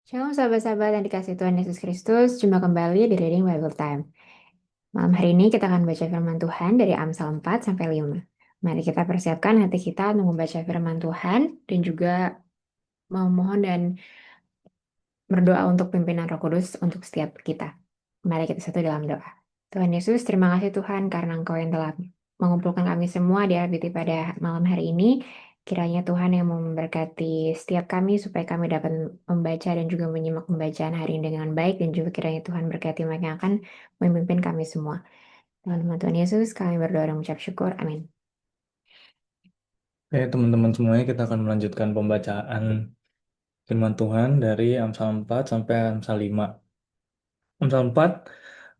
Shalom sahabat-sahabat yang dikasih Tuhan Yesus Kristus, jumpa kembali di Reading Bible Time. Malam hari ini kita akan baca firman Tuhan dari Amsal 4 sampai 5. Mari kita persiapkan hati kita untuk membaca firman Tuhan dan juga memohon dan berdoa untuk pimpinan Roh Kudus untuk setiap kita. Mari kita satu dalam doa. Tuhan Yesus, terima kasih Tuhan karena Engkau yang telah mengumpulkan kami semua di RBT pada malam hari ini. Kiranya Tuhan yang memberkati setiap kami supaya kami dapat membaca dan juga menyimak pembacaan hari ini dengan baik dan juga kiranya Tuhan berkati mereka yang akan memimpin kami semua. Dalam nama Tuhan Yesus, kami berdoa dan mengucap syukur. Amin. Oke, teman-teman semuanya, kita akan melanjutkan pembacaan firman Tuhan dari Amsal 4 sampai Amsal 5. Amsal 4,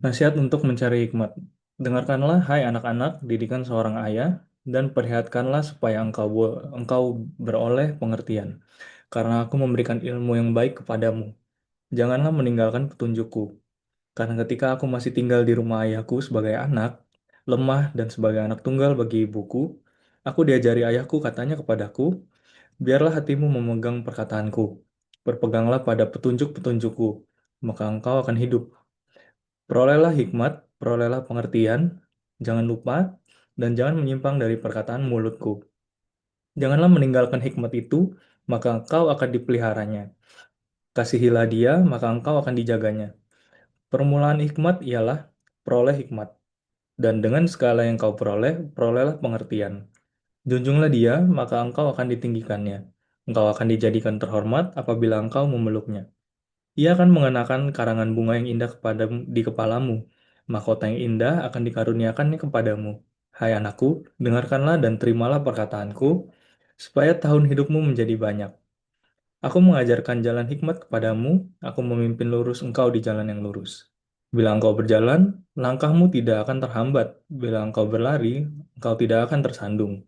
nasihat untuk mencari hikmat. Dengarkanlah, hai anak-anak, didikan seorang ayah, dan perlihatkanlah supaya engkau beroleh pengertian. Karena aku memberikan ilmu yang baik kepadamu. Janganlah meninggalkan petunjukku. Karena ketika aku masih tinggal di rumah ayahku sebagai anak, lemah dan sebagai anak tunggal bagi ibuku, aku diajari ayahku katanya kepadaku, biarlah hatimu memegang perkataanku. Berpeganglah pada petunjuk-petunjukku, maka engkau akan hidup. Perolehlah hikmat, perolehlah pengertian, jangan lupa, dan jangan menyimpang dari perkataan mulutku. Janganlah meninggalkan hikmat itu, maka engkau akan dipeliharanya. Kasihilah dia, maka engkau akan dijaganya. Permulaan hikmat ialah peroleh hikmat, dan dengan segala yang kau peroleh, perolehlah pengertian. Junjunglah dia, maka engkau akan ditinggikannya. Engkau akan dijadikan terhormat apabila engkau memeluknya. Ia akan mengenakan karangan bunga yang indah di kepalamu. Mahkota yang indah akan dikaruniakannya kepadamu. Hai anakku, dengarkanlah dan terimalah perkataanku, supaya tahun hidupmu menjadi banyak. Aku mengajarkan jalan hikmat kepadamu, aku memimpin lurus engkau di jalan yang lurus. Bila engkau berjalan, langkahmu tidak akan terhambat. Bila engkau berlari, engkau tidak akan tersandung.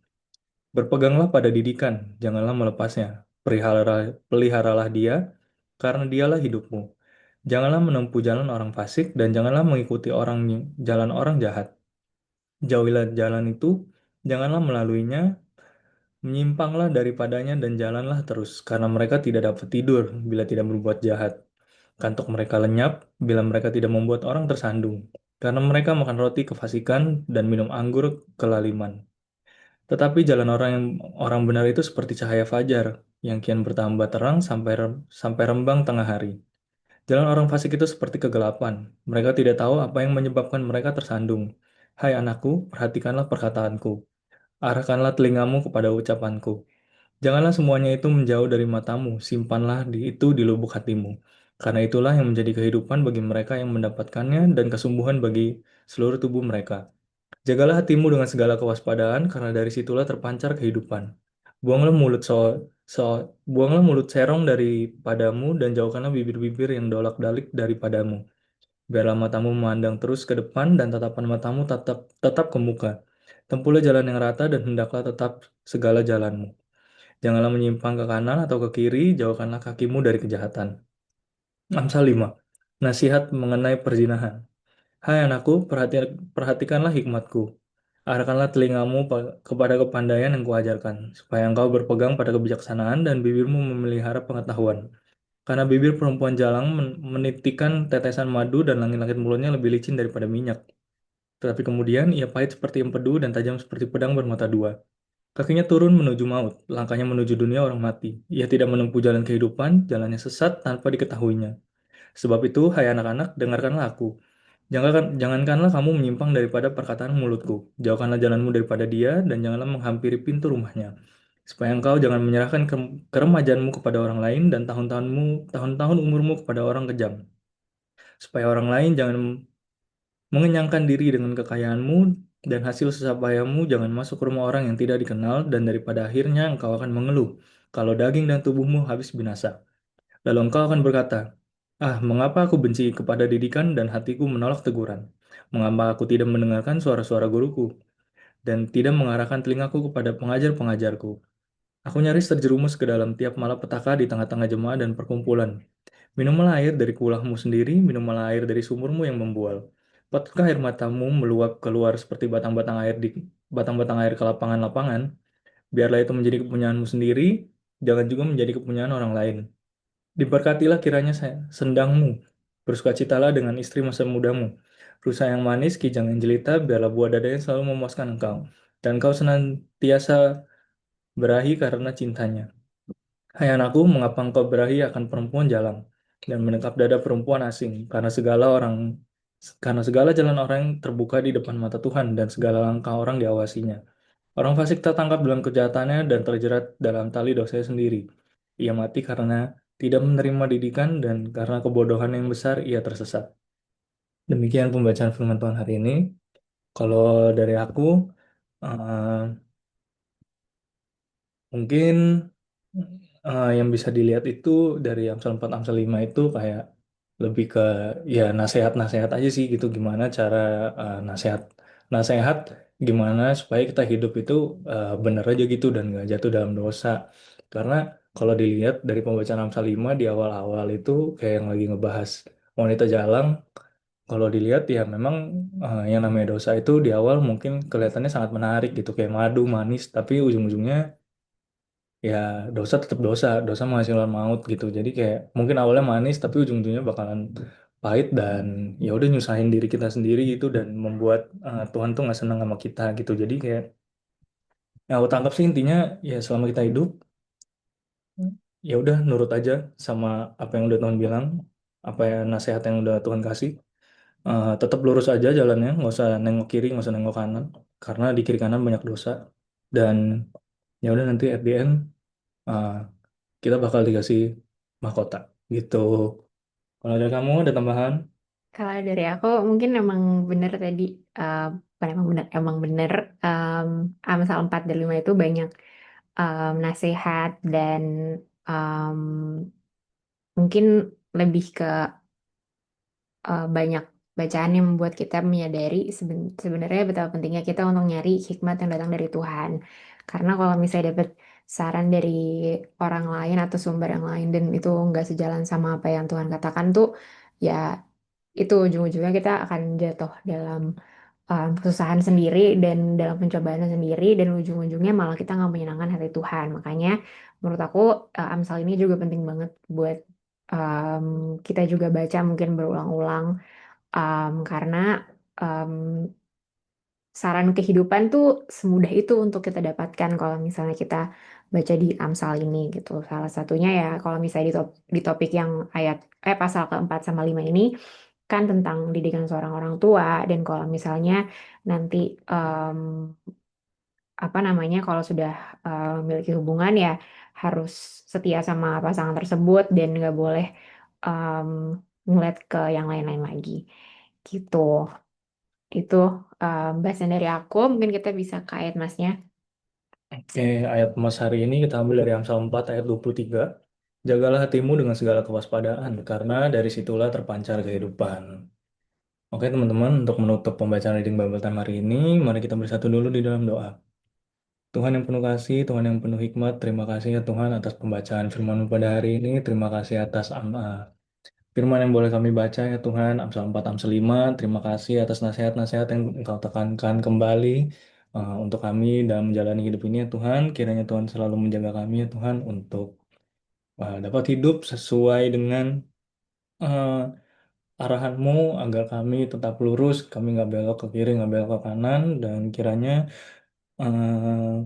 Berpeganglah pada didikan, janganlah melepasnya. Peliharalah dia, karena dialah hidupmu. Janganlah menempuh jalan orang fasik, dan janganlah mengikuti jalan orang jahat. Jauhilah jalan itu, janganlah melaluinya, menyimpanglah daripadanya dan jalanlah terus, karena mereka tidak dapat tidur bila tidak berbuat jahat. Kantuk mereka lenyap bila mereka tidak membuat orang tersandung, karena mereka makan roti kefasikan dan minum anggur kelaliman. Tetapi jalan orang benar itu seperti cahaya fajar yang kian bertambah terang sampai rembang tengah hari. Jalan orang fasik itu seperti kegelapan. Mereka tidak tahu apa yang menyebabkan mereka tersandung. Hai anakku, perhatikanlah perkataanku. Arahkanlah telingamu kepada ucapanku. Janganlah semuanya itu menjauh dari matamu, simpanlah itu di lubuk hatimu. Karena itulah yang menjadi kehidupan bagi mereka yang mendapatkannya dan kesumbuhan bagi seluruh tubuh mereka. Jagalah hatimu dengan segala kewaspadaan, karena dari situlah terpancar kehidupan. Buanglah mulut buanglah mulut serong daripadamu dan jauhkanlah bibir-bibir yang dolak-dalik daripadamu. Biarlah matamu memandang terus ke depan dan tatapan matamu tetap tetap ke muka. Tempuhlah jalan yang rata dan hendaklah tetap segala jalanmu. Janganlah menyimpang ke kanan atau ke kiri, jauhkanlah kakimu dari kejahatan. Amsal 5. Nasihat mengenai perzinahan. Hai anakku, perhatikanlah hikmatku. Arahkanlah telingamu kepada kepandaian yang kuajarkan, supaya engkau berpegang pada kebijaksanaan dan bibirmu memelihara pengetahuan. Karena bibir perempuan jalang menitikan tetesan madu dan langit-langit mulutnya lebih licin daripada minyak. Tetapi kemudian ia pahit seperti empedu dan tajam seperti pedang bermata dua. Kakinya turun menuju maut, langkahnya menuju dunia orang mati. Ia tidak menempuh jalan kehidupan, jalannya sesat tanpa diketahuinya. Sebab itu, hai anak-anak, dengarkanlah aku. Jangankanlah kamu menyimpang daripada perkataan mulutku. Jauhkanlah jalanmu daripada dia, dan janganlah menghampiri pintu rumahnya. Supaya engkau jangan menyerahkan keremajaanmu kepada orang lain, dan tahun-tahun umurmu kepada orang kejam. Supaya orang lain jangan mengenyangkan diri dengan kekayaanmu, dan hasil susah payahmu jangan masuk ke rumah orang yang tidak dikenal, dan daripada akhirnya engkau akan mengeluh, kalau daging dan tubuhmu habis binasa. Lalu engkau akan berkata, ah, mengapa aku benci kepada didikan dan hatiku menolak teguran? Mengapa aku tidak mendengarkan suara-suara guruku dan tidak mengarahkan telingaku kepada pengajar-pengajarku? Aku nyaris terjerumus ke dalam tiap malapetaka di tengah-tengah jemaah dan perkumpulan. Minumlah air dari kulahmu sendiri, minumlah air dari sumurmu yang membual. Patutkah air matamu meluap keluar seperti batang-batang air ke lapangan-lapangan? Biarlah itu menjadi kepunyaanmu sendiri, jangan juga menjadi kepunyaan orang lain. Diberkatilah kiranya saya, sendangmu, bersukacitalah dengan istri masa mudamu. Rusa yang manis, kijang yang jelita, biarlah buah dadanya selalu memuaskan engkau. Dan kau senantiasa berahi karena cintanya. Hai anakku, mengapa engkau berahi akan perempuan jalang dan mendekat dada perempuan asing? Karena segala jalan orang yang terbuka di depan mata Tuhan dan segala langkah orang diawasinya. Orang fasik tertangkap dalam kejahatannya dan terjerat dalam tali dosanya sendiri. Ia mati karena tidak menerima didikan dan karena kebodohan yang besar ia tersesat. Demikian pembacaan firman Tuhan hari ini. Kalau dari aku, eh, mungkin yang bisa dilihat itu dari Amsal 4 Amsal 5 itu kayak lebih ke ya nasihat-nasihat aja sih gitu gimana cara nasihat nasihat gimana supaya kita hidup itu benar aja gitu dan nggak jatuh dalam dosa. Karena kalau dilihat dari pembacaan Amsal 5 di awal-awal itu kayak yang lagi ngebahas wanita jalang, kalau dilihat ya memang yang namanya dosa itu di awal mungkin kelihatannya sangat menarik gitu kayak madu manis tapi ujung-ujungnya ya dosa tetap dosa, dosa menghasilkan maut gitu. Jadi kayak mungkin awalnya manis tapi ujung-ujungnya bakalan pahit dan ya udah nyusahin diri kita sendiri gitu dan membuat Tuhan tuh nggak senang sama kita gitu. Jadi kayak yang aku tangkap sih intinya ya selama kita hidup ya udah nurut aja sama apa yang udah Tuhan bilang, apa ya nasihat yang udah Tuhan kasih. Tetap lurus aja jalannya, nggak usah nengok kiri, nggak usah nengok kanan karena di kiri kanan banyak dosa dan ya udah nanti at the end uh, kita bakal dikasih mahkota gitu. Kalau dari kamu ada tambahan? Kalau dari aku mungkin emang bener tadi, bukan emang bener, um, Amsal 4 dan 5 itu banyak nasihat dan um, mungkin lebih ke banyak bacaan yang membuat kita menyadari sebenarnya betapa pentingnya kita untuk nyari hikmat yang datang dari Tuhan. Karena kalau misalnya dapat saran dari orang lain atau sumber yang lain dan itu nggak sejalan sama apa yang Tuhan katakan tuh, ya itu ujung-ujungnya kita akan jatuh dalam kesusahan sendiri dan dalam pencobaan sendiri dan ujung-ujungnya malah kita nggak menyenangkan hati Tuhan. Makanya menurut aku Amsal ini juga penting banget buat um, kita juga baca mungkin berulang-ulang, karena um, saran kehidupan tuh semudah itu untuk kita dapatkan kalau misalnya kita baca di Amsal ini gitu. Salah satunya ya kalau misalnya di topik yang pasal keempat sama lima ini kan tentang didikan seorang orang tua dan kalau misalnya nanti em, apa namanya kalau sudah memiliki hubungan ya harus setia sama pasangan tersebut dan nggak boleh em, ngeliat ke yang lain-lain lagi gitu. Itu bahasan dari aku. Mungkin kita bisa kait masnya. Oke, ayat emas hari ini kita ambil dari Amsal 4 ayat 23. Jagalah hatimu dengan segala kewaspadaan, karena dari situlah terpancar kehidupan. Oke teman-teman, untuk menutup pembacaan Reading Bible Time hari ini, mari kita bersatu dulu di dalam doa. Tuhan yang penuh kasih, Tuhan yang penuh hikmat, terima kasih ya Tuhan atas pembacaan firman-Mu pada hari ini. Terima kasih atas firman yang boleh kami baca ya Tuhan, Amsal 4, Amsal 5. Terima kasih atas nasihat-nasihat yang Engkau tekankan kembali untuk kami dalam menjalani hidup ini ya Tuhan. Kiranya Tuhan selalu menjaga kami ya Tuhan untuk dapat hidup sesuai dengan uh, arahan-Mu agar kami tetap lurus, kami nggak belok ke kiri, nggak belok ke kanan, dan kiranya uh,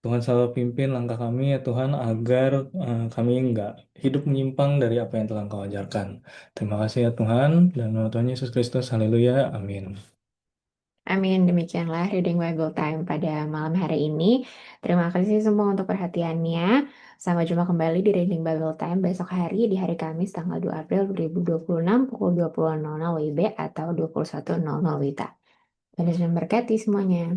Tuhan selalu pimpin langkah kami ya Tuhan agar kami nggak hidup menyimpang dari apa yang telah Engkau ajarkan. Terima kasih ya Tuhan dan nama Tuhan Yesus Kristus. Haleluya. Amin. Amin. Demikianlah Reading Bible Time pada malam hari ini. Terima kasih semua untuk perhatiannya. Sampai jumpa kembali di Reading Bible Time besok hari di hari Kamis tanggal 2 April 2026 pukul 20.00 WIB atau 21.00 WITA. Tuhan Yesus memberkati semuanya.